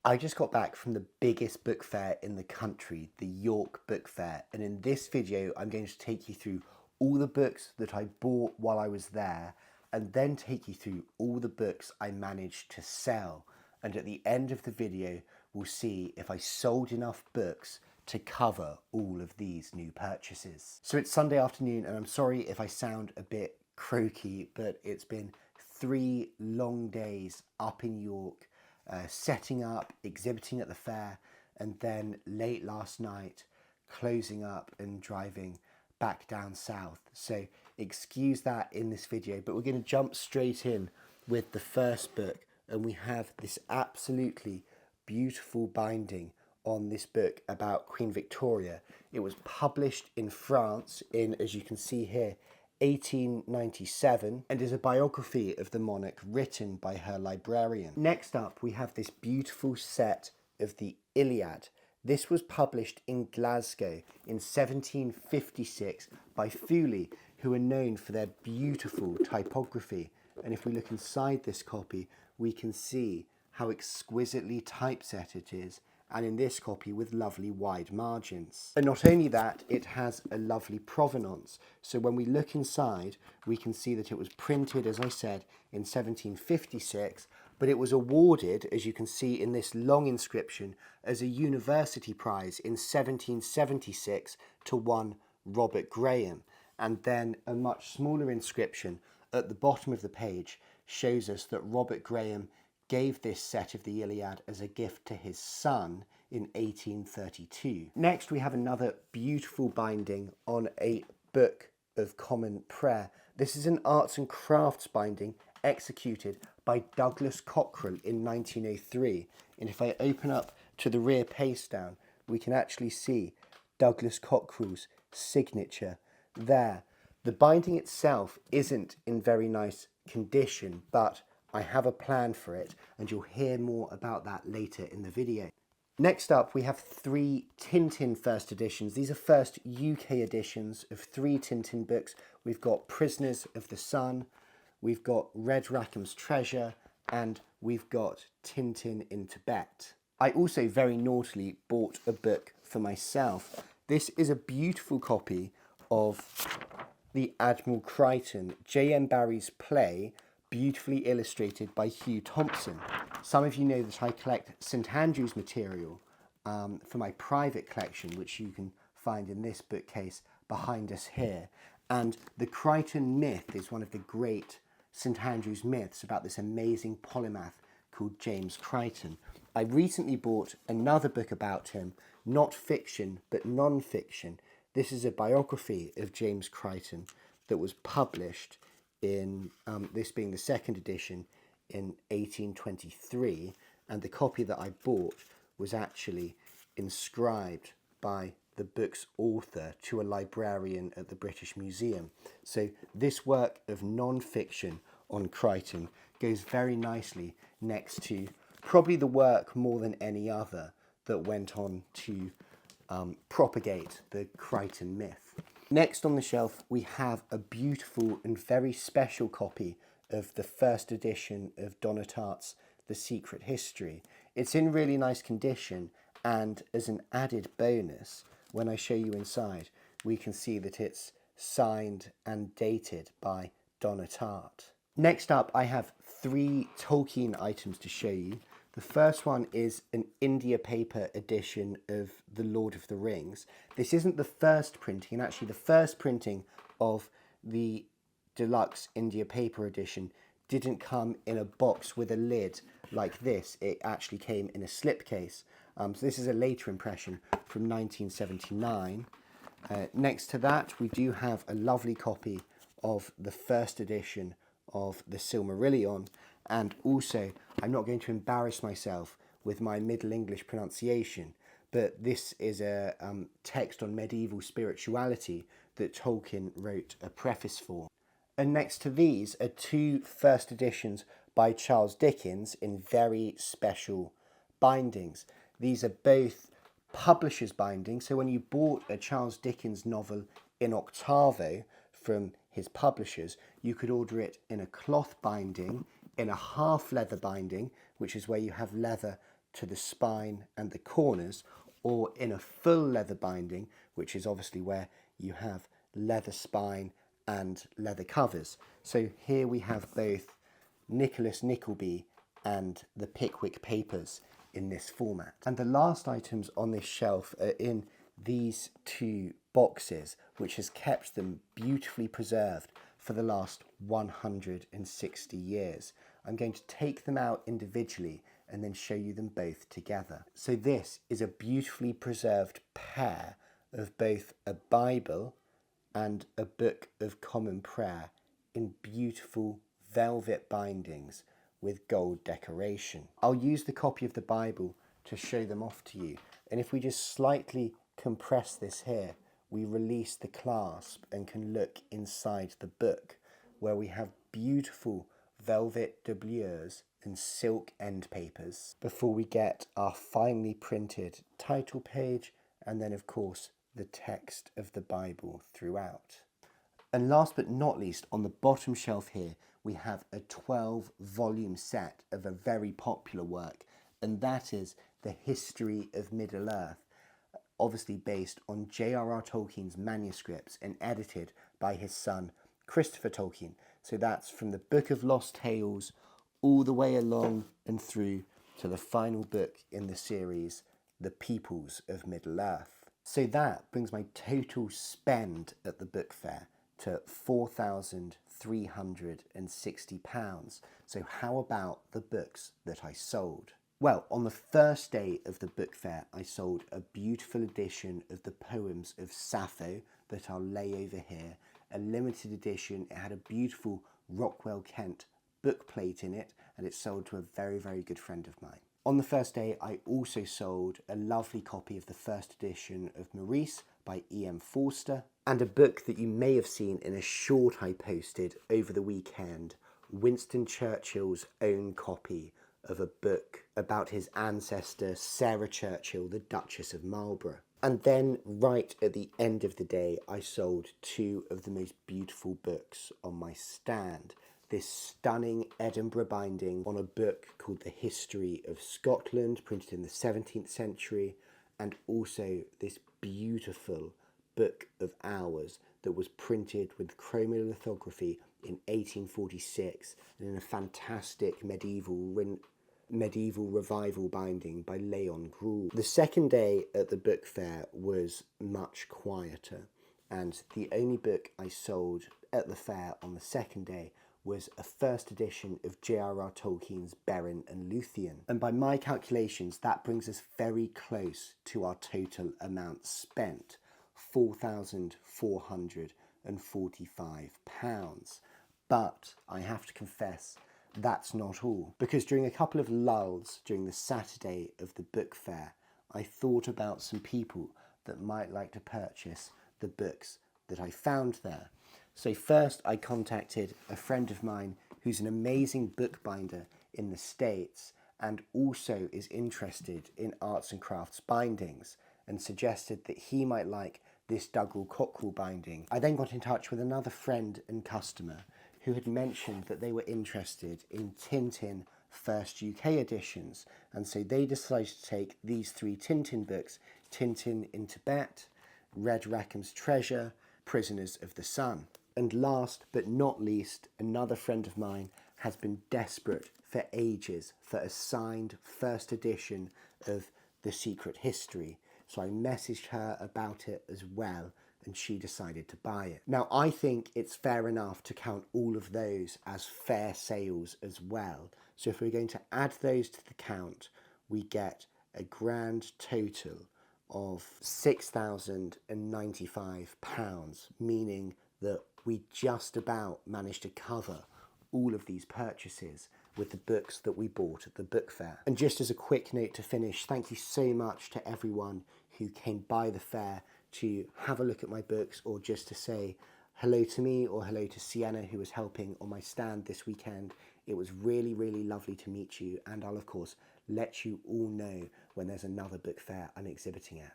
I just got back from the biggest book fair in the country, the York Book Fair, and in this video I'm going to take you through all the books that I bought while I was there, and then take you through all the books I managed to sell. And at the end of the video we'll see if I sold enough books to cover all of these new purchases. So it's Sunday afternoon and I'm sorry if I sound a bit croaky, but it's been 3 long days up in York, setting up, exhibiting at the fair, and then late last night closing up and driving back down south. So excuse that in this video, but we're going to jump straight in with the first book, and we have this absolutely beautiful binding on this book about Queen Victoria. It was published in France in, as you can see here, 1897, and is a biography of the monarch written by her librarian. Next up, we have this beautiful set of the Iliad. This was published in Glasgow in 1756 by Foley, who are known for their beautiful typography. And if we look inside this copy, we can see how exquisitely typeset it is, and in this copy with lovely wide margins. And not only that, it has a lovely provenance. So when we look inside, we can see that it was printed, as I said, in 1756, but it was awarded, as you can see in this long inscription, as a university prize in 1776 to one Robert Graham. And then a much smaller inscription at the bottom of the page shows us that Robert Graham gave this set of the Iliad as a gift to his son in 1832. Next, we have another beautiful binding on a book of common prayer. This is an arts and crafts binding executed by Douglas Cockrell in 1903. And if I open up to the rear paste down, we can actually see Douglas Cockrell's signature there. The binding itself isn't in very nice condition, but I have a plan for it, and you'll hear more about that later in the video. Next up, we have 3 Tintin first editions. These are first UK editions of 3 Tintin books. We've got Prisoners of the Sun, we've got Red Rackham's Treasure, and we've got Tintin in Tibet. I also very naughtily bought a book for myself. This is a beautiful copy of the Admiral Crichton, J.M. Barrie's play, beautifully illustrated by Hugh Thompson. Some of you know that I collect St Andrews material for my private collection, which you can find in this bookcase behind us here. And the Crichton myth is one of the great St Andrews myths about this amazing polymath called James Crichton. I recently bought another book about him, not fiction but non-fiction. This is a biography of James Crichton that was published in, this being the second edition, in 1823, and the copy that I bought was actually inscribed by the book's author to a librarian at the British Museum. So this work of non-fiction on Crichton goes very nicely next to probably the work more than any other that went on to propagate the Crichton myth. Next on the shelf, we have a beautiful and very special copy of the first edition of Donna Tartt's The Secret History. It's in really nice condition, and as an added bonus, when I show you inside, we can see that it's signed and dated by Donna Tartt. Next up, I have 3 Tolkien items to show you. The first one is an India paper edition of The Lord of the Rings. This isn't the first printing, and actually the first printing of the deluxe India paper edition didn't come in a box with a lid like this. It actually came in a slipcase. So this is a later impression from 1979. Next to that, we do have a lovely copy of the first edition of the Silmarillion. And also, I'm not going to embarrass myself with my Middle English pronunciation, but this is a text on medieval spirituality that Tolkien wrote a preface for. And next to these are 2 first editions by Charles Dickens in very special bindings. These are both publisher's bindings, so when you bought a Charles Dickens novel in octavo from his publishers, you could order it in a cloth binding, in a half leather binding, which is where you have leather to the spine and the corners, or in a full leather binding, which is obviously where you have leather spine and leather covers. So here we have both Nicholas Nickleby and the Pickwick Papers in this format. And the last items on this shelf are in these two boxes, which has kept them beautifully preserved for the last 160 years. I'm going to take them out individually and then show you them both together. So this is a beautifully preserved pair of both a Bible and a Book of Common Prayer in beautiful velvet bindings with gold decoration. I'll use the copy of the Bible to show them off to you. And if we just slightly compress this here, we release the clasp and can look inside the book, where we have beautiful velvet doublures and silk end papers, before we get our finely printed title page, and then of course the text of the Bible throughout. And last but not least, on the bottom shelf here, we have a 12-volume set of a very popular work, and that is The History of Middle-earth, obviously based on J.R.R. Tolkien's manuscripts and edited by his son Christopher Tolkien. So that's from the Book of Lost Tales all the way along and through to the final book in the series, The Peoples of Middle-earth. So that brings my total spend at the book fair to £4,360. So how about the books that I sold? Well, on the first day of the book fair, I sold a beautiful edition of the poems of Sappho that I'll lay over here. A limited edition. It had a beautiful Rockwell Kent book plate in it, and it sold to a very, very good friend of mine. On the first day, I also sold a lovely copy of the first edition of Maurice by E.M. Forster, and a book that you may have seen in a short I posted over the weekend, Winston Churchill's own copy of a book about his ancestor Sarah Churchill, the Duchess of Marlborough. And then right at the end of the day, I sold two of the most beautiful books on my stand. This stunning Edinburgh binding on a book called The History of Scotland, printed in the 17th century, and also this beautiful Book of Hours that was printed with chromolithography in 1846 and in a fantastic medieval revival binding by Leon Gruhl. The second day at the book fair was much quieter, and the only book I sold at the fair on the second day was a first edition of J.R.R. Tolkien's Beren and Luthien. And by my calculations, that brings us very close to our total amount spent, £4,445. But I have to confess, that's not all, because during a couple of lulls during the Saturday of the book fair, I thought about some people that might like to purchase the books that I found there. So first I contacted a friend of mine who's an amazing bookbinder in the States and also is interested in arts and crafts bindings, and suggested that he might like this Dougal Cockrell binding. I then got in touch with another friend and customer who had mentioned that they were interested in Tintin first UK editions, and so they decided to take these three Tintin books, Tintin in Tibet, Red Rackham's Treasure, Prisoners of the Sun. And last but not least, another friend of mine has been desperate for ages for a signed first edition of The Secret History. So I messaged her about it as well, and she decided to buy it. Now, I think it's fair enough to count all of those as fair sales as well. So if we're going to add those to the count, we get a grand total of £6,095, meaning that we just about managed to cover all of these purchases with the books that we bought at the book fair. And just as a quick note to finish, thank you so much to everyone who came by the fair to have a look at my books, or just to say hello to me, or hello to Sienna, who was helping on my stand this weekend. It was really, really lovely to meet you, and I'll of course let you all know when there's another book fair I'm exhibiting at.